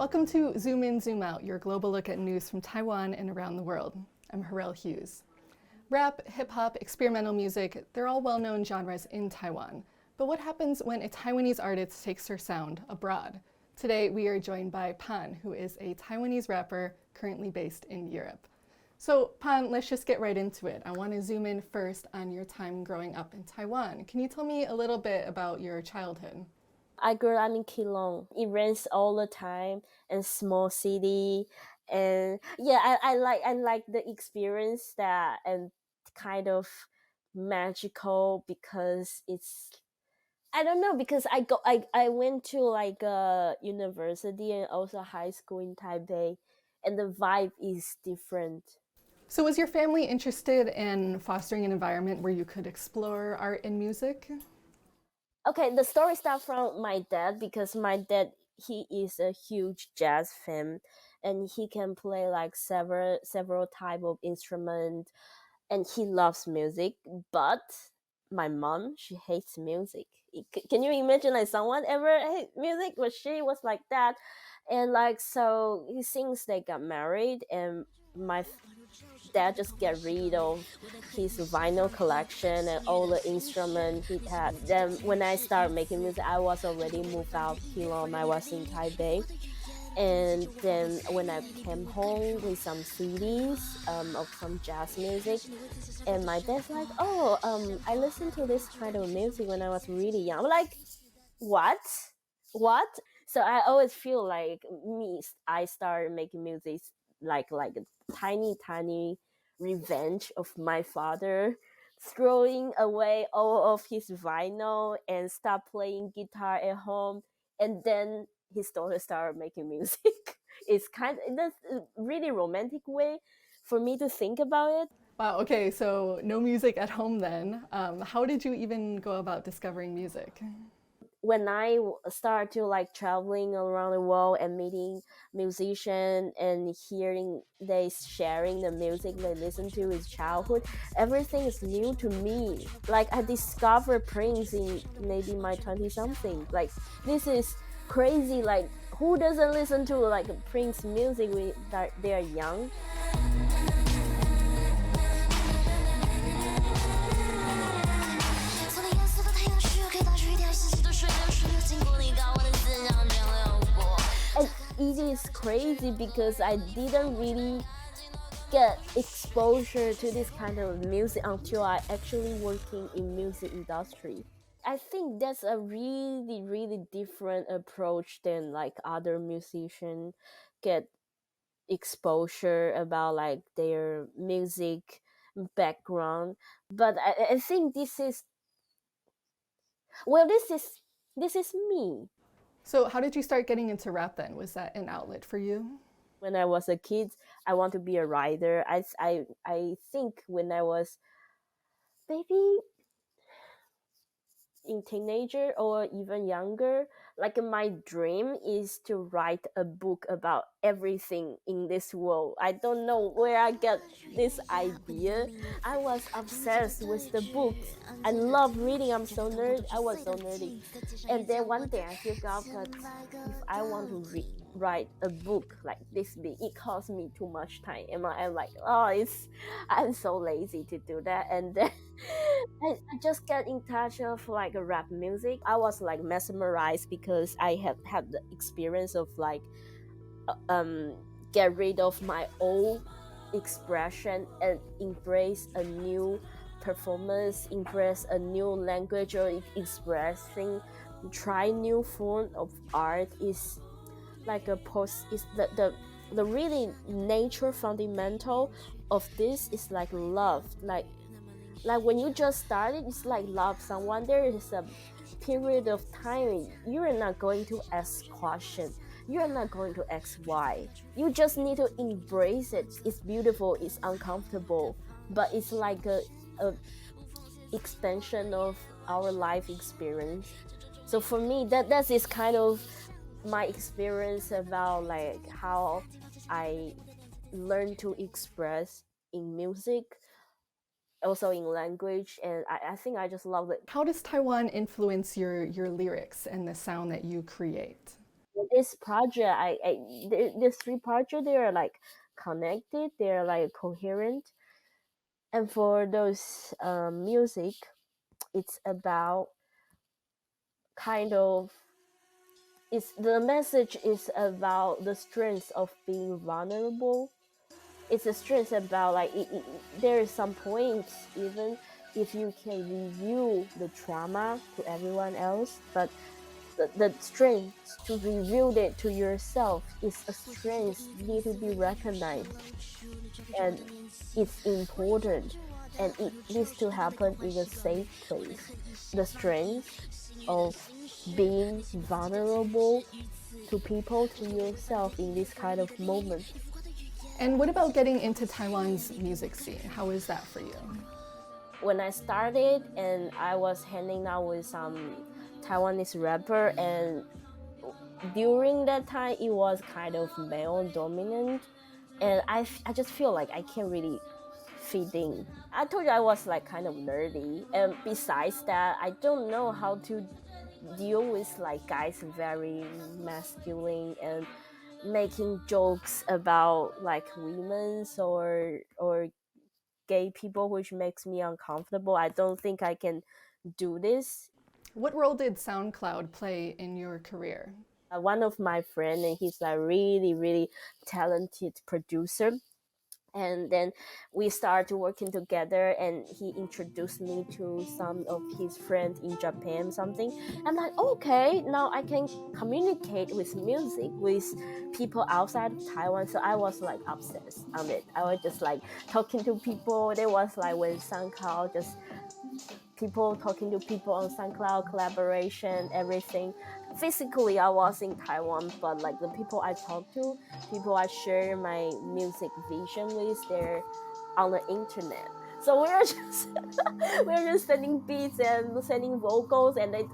Welcome to Zoom In, Zoom Out, your global look at news from Taiwan and around the world. I'm Herel Hughes. Rap, hip-hop, experimental music, they're all well-known genres in Taiwan. But what happens when a Taiwanese artist takes her sound abroad? Today, we are joined by PAN, who is a Taiwanese rapper currently based in Europe. So, PAN, let's just get right into it. I want to zoom in first on your time growing up in Taiwan. Can you tell me a little bit about your childhood? I grew up in Keelung. It rains all the time and small city. And yeah, I like the experience that and kind of magical because it's I don't know because I went to like a university and also high school in Taipei, and the vibe is different. So was your family interested in fostering an environment where you could explore art and music? Okay, the story starts from my dad because my dad he is a huge jazz fan, and he can play like several type of instrument, and he loves music. But my mom, she hates music. Can you imagine like someone ever hate music? But she was like that, and like so since they got married, and my dad just get rid of his vinyl collection and all the instrument he had. Then when I started making music, I was already moved out Keelung. I was in Taipei. And then when I came home with some CDs of some jazz music, and my dad's like, "Oh, I listened to this kind of music when I was really young." I'm like, "What? What?" So I always feel like I started making music like a tiny revenge of my father throwing away all of his vinyl and stop playing guitar at home, and then his daughter started making music. It's kind of that's a really romantic way for me to think about it. Wow, okay, so no music at home then. How did you even go about discovering music? When I start to like traveling around the world and meeting musicians and hearing they sharing the music they listen to in childhood, everything is new to me. Like I discovered Prince in maybe my 20 something. Like this is crazy. Like who doesn't listen to like Prince music when they are young? And it is crazy because I didn't really get exposure to this kind of music until I actually working in music industry. I think that's a really different approach than like other musicians get exposure about like their music background. But I think this is me. So how did you start getting into rap then? Was that an outlet for you? When I was a kid, I want to be a writer. I think when I was maybe in teenager or even younger, like my dream is to write a book about everything in this world. I don't know where I got this idea. I was obsessed with the books. I love reading. I was so nerdy. And then one day I figured out that if I want to write a book like this big, it costs me too much time. And I'm like, oh, I'm so lazy to do that. And then I just get in touch of like a rap music. I was like mesmerized because I had the experience of like get rid of my old expression and embrace a new performance, embrace a new language or expressing, try new form of art is like a post is the really nature fundamental of this is like love, like when you just started, it's like love someone. There is a period of time you are not going to ask question, you are not going to ask why, you just need to embrace it. It's beautiful, it's uncomfortable, but it's like a extension of our life experience. So for me, that is kind of my experience about like how I learned to express in music, also in language, and I think I just love it. How does Taiwan influence your lyrics and the sound that you create? This project, these three projects, they are like connected, they're like coherent. And for those music, it's about kind of, it's the message is about the strength of being vulnerable. It's a strength about like there is some points, even if you can reveal the trauma to everyone else, but the strength to reveal it to yourself is a strength need to be recognized, and it's important, and it needs to happen in a safe place. The strength of being vulnerable to people, to yourself in this kind of moment. And what about getting into Taiwan's music scene? How is that for you? When I started and I was hanging out with some Taiwanese rapper, and during that time it was kind of male dominant, and I just feel like I can't really fit in. I told you I was like kind of nerdy, and besides that, I don't know how to deal with like guys very masculine and making jokes about like women's or gay people, which makes me uncomfortable. I don't think I can do this. What role did SoundCloud play in your career? One of my friend, and he's like really talented producer, and then we started working together, and he introduced me to some of his friends in Japan, something. I'm like, okay, now I can communicate with music with people outside of Taiwan. So I was like obsessed on it. I was just like talking to people. There was like with SoundCloud, just people talking to people on SoundCloud, collaboration, everything. Physically, I was in Taiwan, but like the people I talk to, people I share my music vision with, they're on the internet. So we're just we're just sending beats and sending vocals, and they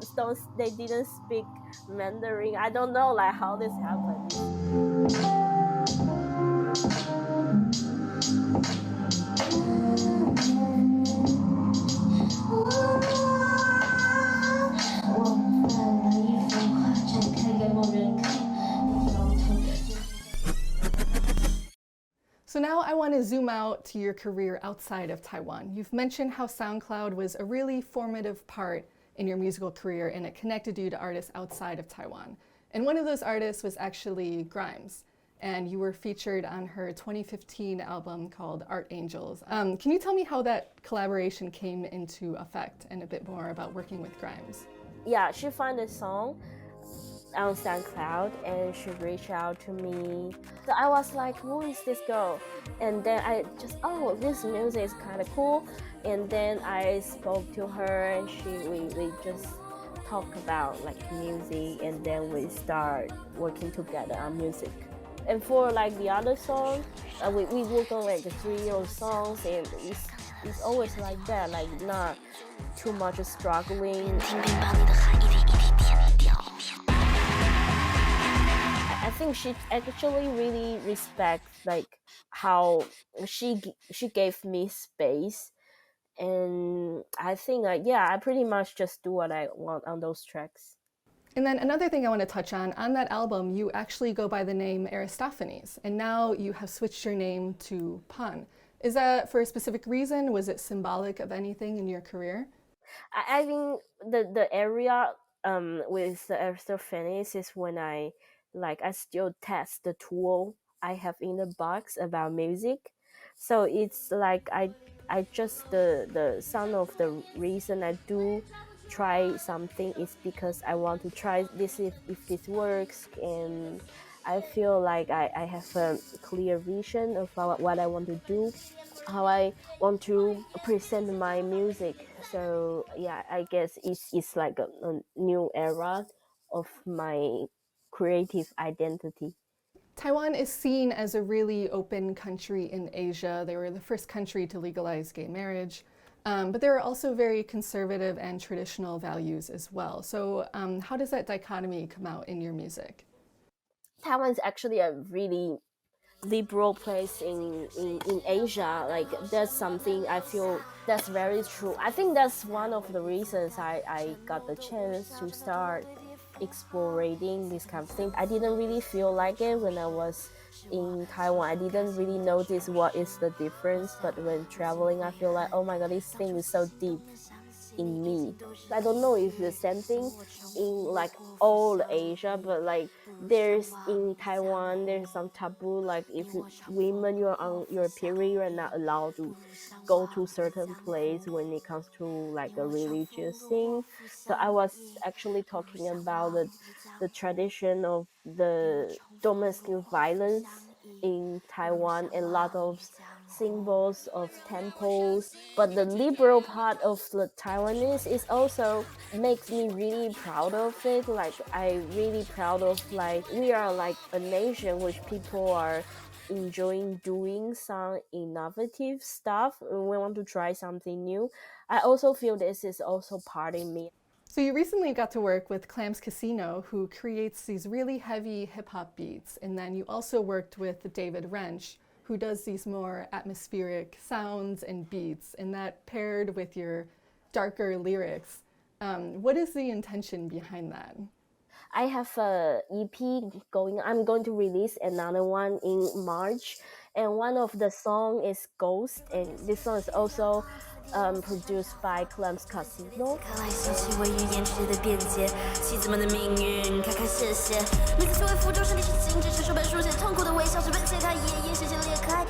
didn't speak Mandarin. I don't know like how this happened. So now I want to zoom out to your career outside of Taiwan. You've mentioned how SoundCloud was a really formative part in your musical career, and it connected you to artists outside of Taiwan. And one of those artists was actually Grimes, and you were featured on her 2015 album called Art Angels. Can you tell me how that collaboration came into effect and a bit more about working with Grimes? Yeah, she found a song on SoundCloud, and she reached out to me. So I was like, who is this girl? And then I just, oh, this music is kind of cool. And then I spoke to her, and we just talk about like music, and then we start working together on music. And for like the other song, we work on like 3 year songs, and it's always like that, like not too much struggling. I think she actually really respects like how she gave me space, and I think like, yeah, I pretty much just do what I want on those tracks. And then another thing I want to touch on that album, you actually go by the name Aristophanes, and now you have switched your name to PAN. Is that for a specific reason? Was it symbolic of anything in your career? I think the area with the Aristophanes is when I still test the tool I have in the box about music. So it's like I just the some of the reason I do try something is because I want to try this if this works, and I feel like I have a clear vision of what I want to do, how I want to present my music. So yeah, I guess it's like a new era of my creative identity. Taiwan is seen as a really open country in Asia. They were the first country to legalize gay marriage. But there are also very conservative and traditional values as well. So how does that dichotomy come out in your music? Taiwan is actually a really liberal place in Asia. Like that's something I feel that's very true. I think that's one of the reasons I got the chance to start exploring this kind of thing. I didn't really feel like it when I was in Taiwan. I didn't really notice what is the difference, but when traveling, I feel like, oh my god, this thing is so deep in me. I don't know if the same thing in like all Asia, but like there's in Taiwan, there's some taboo. Like if women, you're on your period, you're not allowed to go to certain place when it comes to like a religious thing. So I was actually talking about the tradition of the domestic violence in Taiwan and a lot of symbols of temples. But the liberal part of the Taiwanese is also makes me really proud of it. Like I really proud of like we are like a nation which people are enjoying doing some innovative stuff. We want to try something new. I also feel this is also part in me. So you recently got to work with Clams Casino, who creates these really heavy hip-hop beats, and then you also worked with David Wrench, who does these more atmospheric sounds and beats, and that paired with your darker lyrics. What is the intention behind that? I have a EP going. I'm going to release another one in March, and one of the song is Ghost, and this song is also produced by Clams Casino.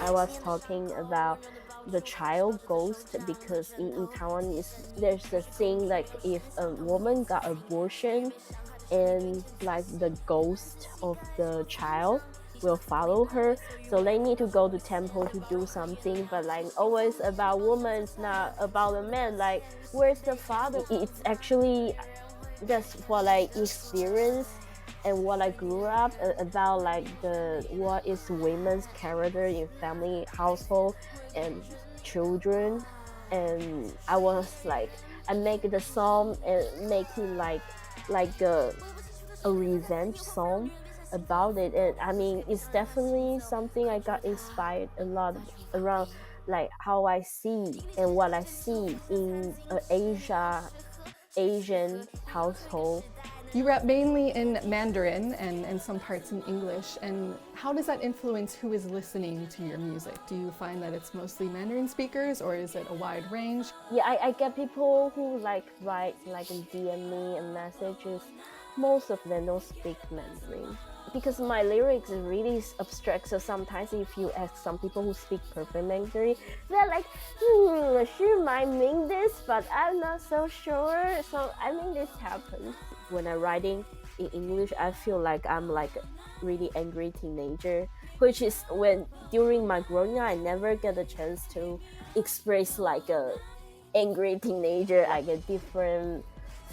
I was talking about the child ghost because in Taiwan there's the thing like if a woman got abortion and like the ghost of the child will follow her, so they need to go to temple to do something, but like always about women, it's not about the man. Like where's the father? It's actually just what I experienced and what I grew up about, like what is women's character in family, household, and children. And I was like, I make the song and make it like a revenge song about it. And I mean, it's definitely something I got inspired a lot around like how I see and what I see in Asian household. You rap mainly in Mandarin and some parts in English, and how does that influence who is listening to your music? Do you find that it's mostly Mandarin speakers, or is it a wide range? Yeah, I get people who like write like DM me and messages. Most of them don't speak Mandarin because my lyrics is really abstract. So sometimes if you ask some people who speak perfect Mandarin, they're like, she might mean this, but I'm not so sure. So I mean, this happens. When I'm writing in English, I feel like I'm like a really angry teenager, which is when during my growing up, I never get a chance to express like a angry teenager, like a different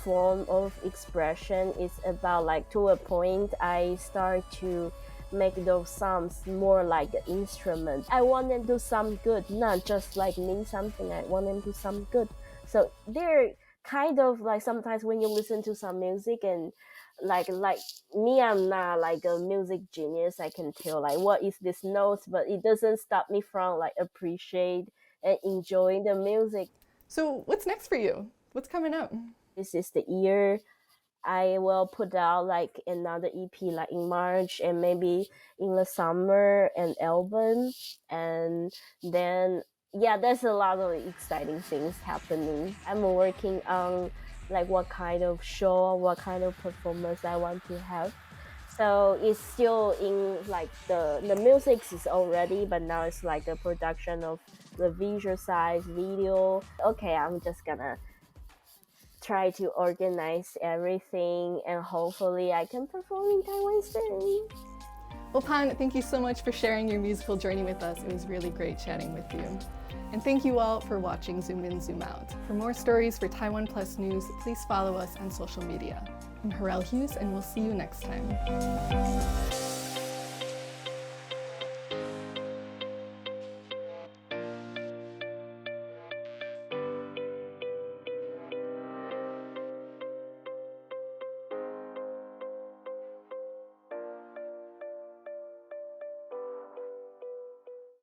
form of expression. It's about like to a point I start to make those sounds more like an instrument. I want them to sound good, not just like mean something. I want them to sound good. So they're kind of like sometimes when you listen to some music and like me, I'm not like a music genius. I can tell like what is this note, but it doesn't stop me from like appreciate and enjoying the music. So what's next for you? What's coming up? This is the year I will put out like another EP like in March, and maybe in the summer an album. And then yeah, there's a lot of exciting things happening. I'm working on like what kind of show, what kind of performance I want to have. So it's still in like the music is already, but now it's like the production of the visual side, video. Okay, I'm just gonna try to organize everything, and hopefully I can perform in Taiwan soon. Well, Pan, thank you so much for sharing your musical journey with us. It was really great chatting with you. And thank you all for watching Zoom In, Zoom Out. For more stories for TaiwanPlus News, please follow us on social media. I'm Herel Hughes, and we'll see you next time.